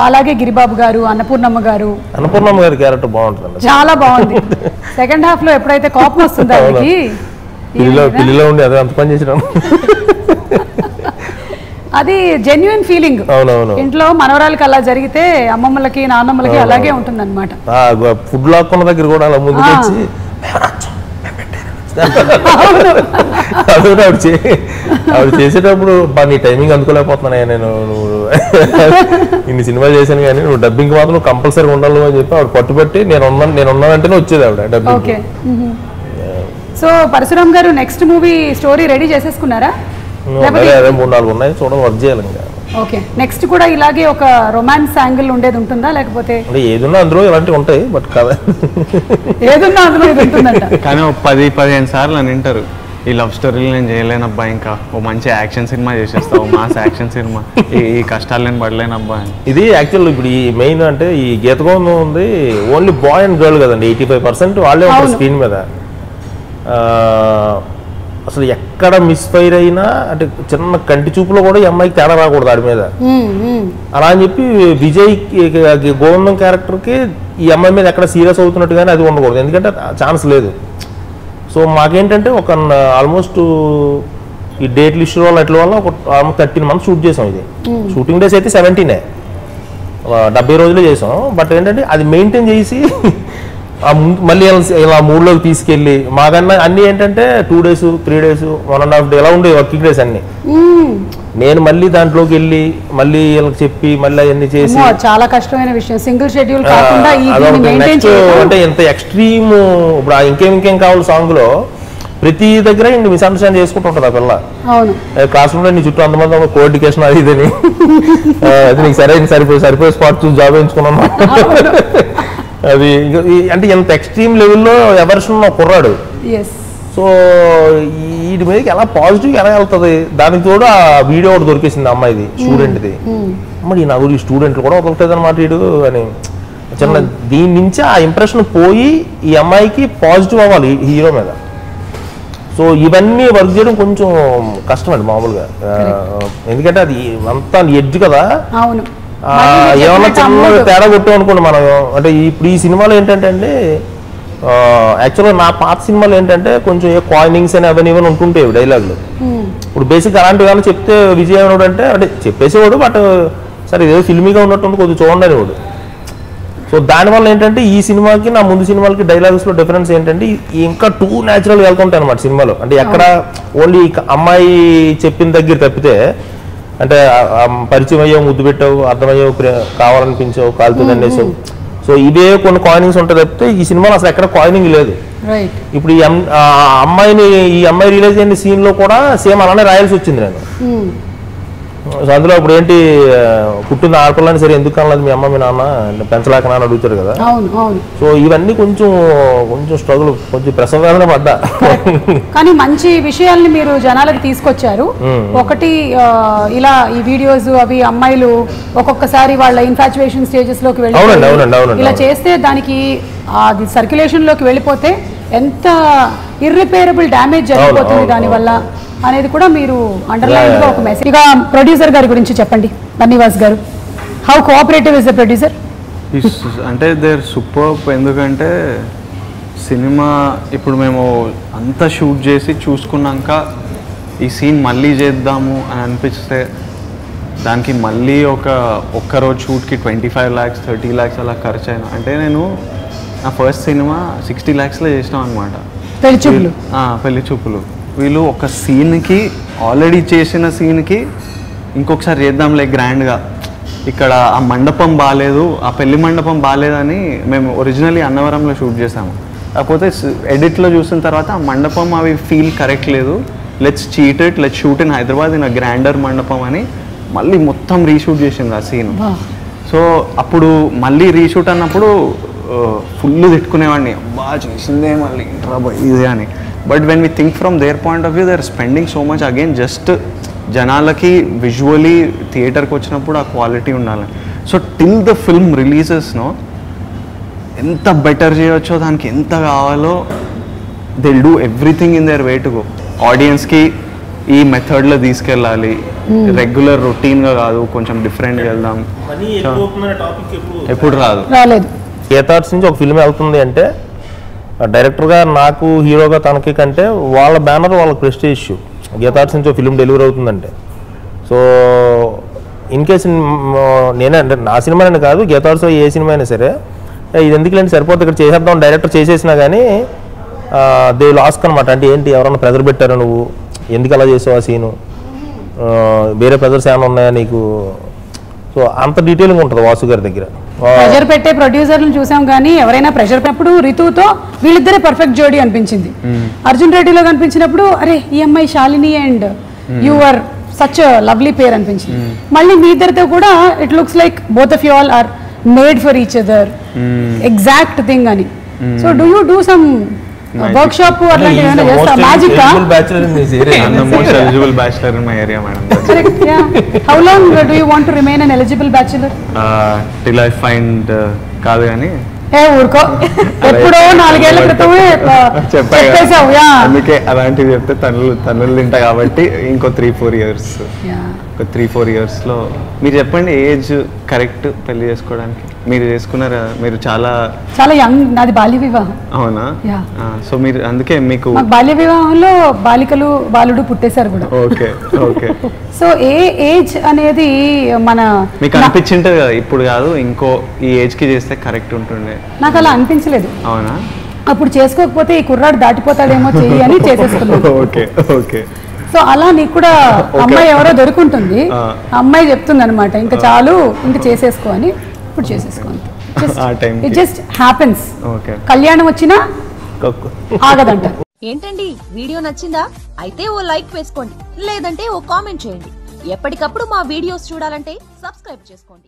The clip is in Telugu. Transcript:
అలాగే గిరిబాబు గారు, అన్నపూర్ణమ్మ గారు క్యారెక్టర్ బాగుంటుంది, చాలా బాగుంది. సెకండ్ హాఫ్ లో ఎప్పుడైతే కోపం వస్తుందో ఆయనకి పిల్లిలో ఉండి అదే అంత పని చేసిన అది జెన్యున్ ఫీలింగ్. ఇంట్లో మనవరాలకి అలా జరిగితే అమ్మమ్మలకి నాన్నమ్మలకి అలాగే ఉంటుంది అనమాట. ఫుడ్ లాక్కున్న దగ్గర కూడా అలా ముందుకు వచ్చి ఆవిడ చేసేటప్పుడు నీ టైమింగ్ అందుకోలేకపోతున్నాయి, నేను ఇన్ని సినిమాలు చేశాను కానీ నువ్వు డబ్బింగ్ మాత్రం కంపల్సరీ ఉండాలి అని చెప్పి ఆవిడ పట్టుబట్టి నేను ఉన్నానంటేనే వచ్చేది ఆవిడ డబ్బింగ్. సో పరశురామ్ గారు నెక్స్ట్ మూవీ స్టోరీ రెడీ చేసేసుకున్నారా? అదే 3-4 ఉన్నాయి, చూడండి వర్క్ చేయాలి ఇంకా. ఓకే, నెక్స్ట్ కూడా ఇలాగే ఒక రొమాన్స్ యాంగిల్ ఉండేది ఉంటుందా లేకపోతే ఏదున్నా అందులో ఇలాంటివి ఉంటాయి, బట్ కదా ఏదున్నా అందులో ఇది ఉంటుందంట. కానీ 10-15 సార్లు అని వింటారు ఈ లవ్ స్టోరీలు నేను చేయలేనబ్బా, ఇంకా ఓ మంచి యాక్షన్ సినిమా చేసేస్తావు, మాస్ యాక్షన్ సినిమా, ఈ కష్టాలు నేను పడలేనబ్బా. ఇది యాక్చువల్ ఇప్పుడు ఈ మెయిన్ అంటే ఈ గీతగోందం ఉంది ఓన్లీ బాయ్ అండ్ గర్ల్ కదండి, 85% వాళ్ళే ఉంటారు స్క్రీన్ మీద. అసలు ఎక్కడ మిస్ఫైర్ అయినా అంటే చిన్న కంటి చూపులో కూడా ఈ అమ్మాయికి తేడా రాకూడదు ఆడి మీద. అలా అని చెప్పి విజయ్ గోవిందం క్యారెక్టర్కి ఈ అమ్మాయి మీద ఎక్కడ సీరియస్ అవుతున్నట్టు కానీ అది ఉండకూడదు, ఎందుకంటే ఛాన్స్ లేదు. సో మాకేంటంటే ఒక ఆల్మోస్ట్ ఈ డేట్ లిస్ట్ వల్ల అట్ల వల్ల ఒక 13 months షూట్ చేసాం. ఇది షూటింగ్ డేస్ అయితే 17 70 రోజులే చేసాం. బట్ ఏంటంటే అది మెయింటైన్ చేసి మళ్ళీ ఇలా మూడ్లోకి తీసుకెళ్ళి మాకన్నా అన్ని ఏంటంటే 2 days 3 days 1.5 day ఇలా ఉండే వర్కింగ్ డేస్ అన్ని. నేను మళ్ళీ దాంట్లోకి వెళ్ళి మళ్ళీ వీళ్ళకి చెప్పి మళ్ళీ అవన్నీ చేసి చాలా కష్టమైన విషయం. సింగిల్ షెడ్యూల్ కాకుండా అంటే ఎంత ఎక్స్ట్రీమ్. ఇప్పుడు ఇంకేం కావాలి సాంగ్ లో ప్రతి దగ్గర ఇంక మిస్అండర్స్టాండ్ చేసుకుంటూ ఉంటుంది ఆ పిల్ల. క్లాస్ రూమ్ లో నీ చుట్టూ అంతమంది కోఎడ్యుకేషన్ అది ఇదని అది నీకు సరిపోయే స్పాట్ చూసి జాబ్ వేయించుకున్నాను అది. అంటే ఎంత ఎక్స్ట్రీమ్ లెవెల్లో ఎవర్షన్ కుర్రాడు. సో వీటి మీదకి ఎలా పాజిటివ్ ఎలా వెళ్తుంది. దానికి తోడు ఆ వీడియో ఒకటి దొరికేసింది అమ్మాయిది, స్టూడెంట్ది. మరి నాకు ఈ స్టూడెంట్లు కూడా వదలలేదు అనమాట వీడు అని చిన్న. దీని నుంచి ఆ ఇంప్రెషన్ పోయి ఈ అమ్మాయికి పాజిటివ్ అవ్వాలి హీరో మీద. సో ఇవన్నీ వర్క్ చేయడం కొంచెం కష్టం అండి మామూలుగా, ఎందుకంటే అది అంతా ఎడ్జ్ కదా. ఏమన్నా చిన్న తేడా కొట్టాం అనుకోండి మనం. అంటే ఇప్పుడు ఈ సినిమాలో ఏంటంటే అండి యాక్చువల్గా నా పాత సినిమాలు ఏంటంటే కొంచెం కాయినింగ్స్ అని అవన్నీ ఇవన్నీ ఉంటుంటాయి డైలాగులు. ఇప్పుడు బేసిక్ అలాంటివి కానీ చెప్తే విజయ్ అనేవాడు అంటే చెప్పేసేవాడు, బట్ సరే ఇదేదో ఫిల్మీగా ఉన్నట్టుంది కొద్దిగా చూడండి అనేవాడు. సో దానివల్ల ఏంటంటే ఈ సినిమాకి నా ముందు సినిమాలకి డైలాగ్స్లో డిఫరెన్స్ ఏంటంటే ఇంకా టూ న్యాచురల్గా వెళ్తుంటాయి అనమాట సినిమాలో. అంటే ఎక్కడ ఓన్లీ అమ్మాయి చెప్పిన దగ్గర తప్పితే, అంటే పరిచయం అయ్యావు, ముద్దు పెట్టావు, అర్థమయ్యావు, కావాలనిపించావు, కాలుతో దండేసావు. సో ఇవే కొన్ని కాయినింగ్స్ ఉంటాయి తప్పితే ఈ సినిమాలో అసలు ఎక్కడ కాయినింగ్ లేదు. ఇప్పుడు ఈ అమ్మాయి రిలీజ్ అయిన సీన్లో కూడా సేమ్ అలానే రాయాల్సి వచ్చింది నేను. సో అందులో ఇప్పుడు ఏంటి పుట్టిన ఆడపిల్లని సరే ఎందుకు అనలేదు మీ అమ్మ మీ నాన్న పెంచలేకనా అని అడుగుతారు కదా. సో ఇవన్నీ కొంచెం స్ట్రగుల్, కొంచెం ప్రసవేదన పడ్డా. కానీ మంచి విషయాల్ని మీరు జనాలకు తీసుకొచ్చారు. ఒకటి ఇలా ఈ వీడియోస్ అవి అమ్మాయిలు ఒక్కొక్కసారి వాళ్ళ ఇన్ఫాచ్యుయేషన్ స్టేజెస్ లోకి వెళ్ళి ఇలా చేస్తే దానికి అది సర్క్యులేషన్ లోకి వెళ్ళిపోతే ఎంత ఇర్రిపేరబుల్ డ్యామేజ్ జరిగిపోతుంది దానివల్ల అనేది కూడా మీరు అండర్లైన్ గా ఒక మెసేజ్. ఇక ప్రొడ్యూసర్ గారి గురించి చెప్పండి బన్నీవాస్ గారు. How cooperative is the producer? అంటే దేర్ సూపర్బ్. ఎందుకంటే సినిమా ఇప్పుడు మేము అంతా షూట్ చేసి చూసుకున్నాక ఈ సీన్ మళ్ళీ చేద్దాము అని అనిపిస్తే దానికి మళ్ళీ ఒక్కరోజు షూట్కి 25 lakhs 30 lakhs అలా ఖర్చు అయినా. అంటే నేను నా ఫస్ట్ సినిమా 60 lakhsలో చేసినాం అనమాట, పెళ్లి చూపులు. వీళ్ళు ఒక సీన్కి ఆల్రెడీ చేసిన సీన్కి ఇంకొకసారి చేద్దాంలే గ్రాండ్గా, ఇక్కడ ఆ మండపం బాగాలేదు, ఆ పెళ్లి మండపం బాగాలేదని మేము ఒరిజినల్లీ అన్నవరంలో షూట్ చేసాము. కాకపోతే ఎడిట్లో చూసిన తర్వాత ఆ మండపం అవి ఫీల్ కరెక్ట్ లేదు, let's cheat it, let's shoot in Hyderabad in grander మండపం అని మళ్ళీ మొత్తం రీషూట్ చేసింది ఆ సీన్. సో అప్పుడు మళ్ళీ రీషూట్ అన్నప్పుడు ఫుల్ తిట్టుకునేవాడిని, బాగా చేసిందే మళ్ళీ ఇదే అని. But when we think from their point of view they are spending so much again just జనాలకి విజువలీ థియేటర్కి వచ్చినప్పుడు ఆ క్వాలిటీ ఉండాలి. సో టిల్ ద ఫిల్మ్ రిలీజెస్నో ఎంత బెటర్ చేయవచ్చో, దానికి ఎంత కావాలో they will do everything in their way to go. ఆడియన్స్కి ఈ మెథడ్లో తీసుకెళ్ళాలి, రెగ్యులర్ రొటీన్గా కాదు, కొంచెం డిఫరెంట్గా వెళ్దాం. ఎప్పుడు రాలేదు. గీతార్ట్స్ నుంచి ఒక ఫిల్మ్ వెళ్తుంది అంటే డైరెక్టర్గా నాకు హీరోగా తనకి కంటే వాళ్ళ బ్యానర్ వాళ్ళకి ప్రెస్టీజ్ ఇష్యూ. గీతార్ట్స్ నుంచి ఒక ఫిల్మ్ డెలివరీ అవుతుందంటే సో ఇన్ కేస్ నేనే అంటే నా సినిమానే కాదు గీతార్ట్స్ ఏ సినిమా అయినా సరే ఇది ఎందుకులేండి సరిపోతే ఇక్కడ చేసేద్దాం డైరెక్టర్ చేసేసినా కానీ దే లాస్క్ అనమాట. అంటే ఏంటి ఎవరన్నా ప్రెజర్ పెట్టారా నువ్వు, ఎందుకు అలా చేసావు ఆ సీను, వేరే ప్రెజర్స్ ఏమైనా ఉన్నాయా నీకు. సో అంత డీటెయిలింగ్ ఉంటుంది వాసు గారి దగ్గర. ప్రెషర్ పెట్టే ప్రొడ్యూసర్లను చూసాం కానీ ఎవరైనా ప్రెషర్ పెట్టినప్పుడు రితుతో వీళ్ళిద్దరే పర్ఫెక్ట్ జోడీ అనిపించింది. అర్జున్ రెడ్డిలో కనిపించినప్పుడు అరే ఈ అమ్మాయి Shalini and you are such lovely pair అనిపించింది. మళ్ళీ మీ ఇద్దరితో కూడా it looks like both of you all are made for each other exact thing అని. So do you do some workshop అట్లాంటివి ఏమైనా చేస్తా magic how long do you want to remain an eligible bachelor? Till I find కాదు కానీ ఊరుకో ఎప్పుడో 4 ఏళ్ల క్రితమే చెప్పేసావు. అందుకే అలాంటివి చెప్తే తనులు తింటా కాబట్టి ఇంకో 3-4 ఇయర్స్ ఒక 3-4 ఇయర్స్లో మీరు చెప్పండి ఏజ్ కరెక్ట్ పెళ్లి చేసుకోవడానికి. మీరు చేసుకున్నారా? మీరు చాలా చాలా యంగ్. నాది బాల్య వివాహం. అవునా? సో మీరు అందుకే మీకు బాల్య వివాహంలో బాలుడు పుట్టేశారు కూడా. Okay okay. సో ఏ ఏజ్ అనేది మన మీకు అనిపించింది కదా ఇప్పుడు కాదు ఇంకో ఈ ఏజ్ కి చేస్తే కరెక్ట్ ఉంటుండే? నాకు అలా అనిపించలేదు. అవునా? అప్పుడు చేసుకోకపోతే ఈ కుర్రాడు దాటిపోతాడేమో చెయ్యి అని చేసేసుకున్నాను. Okay okay. సో అలా నీకు కూడా అమ్మాయి ఎవరో దొరుకుంటుంది, అమ్మాయి చెప్తుంది అనమాట ఇంకా చాలు ఇంకా చేసేసుకో అని. ఇప్పుడు చేసేసుకో. It just happens. కళ్యాణం వచ్చినా ఆగదంట. ఏంటండి వీడియో నచ్చిందా? అయితే ఓ లైక్ వేసుకోండి, లేదంటే ఓ కామెంట్ చేయండి. ఎప్పటికప్పుడు మా వీడియోస్ చూడాలంటే సబ్స్క్రైబ్ చేసుకోండి.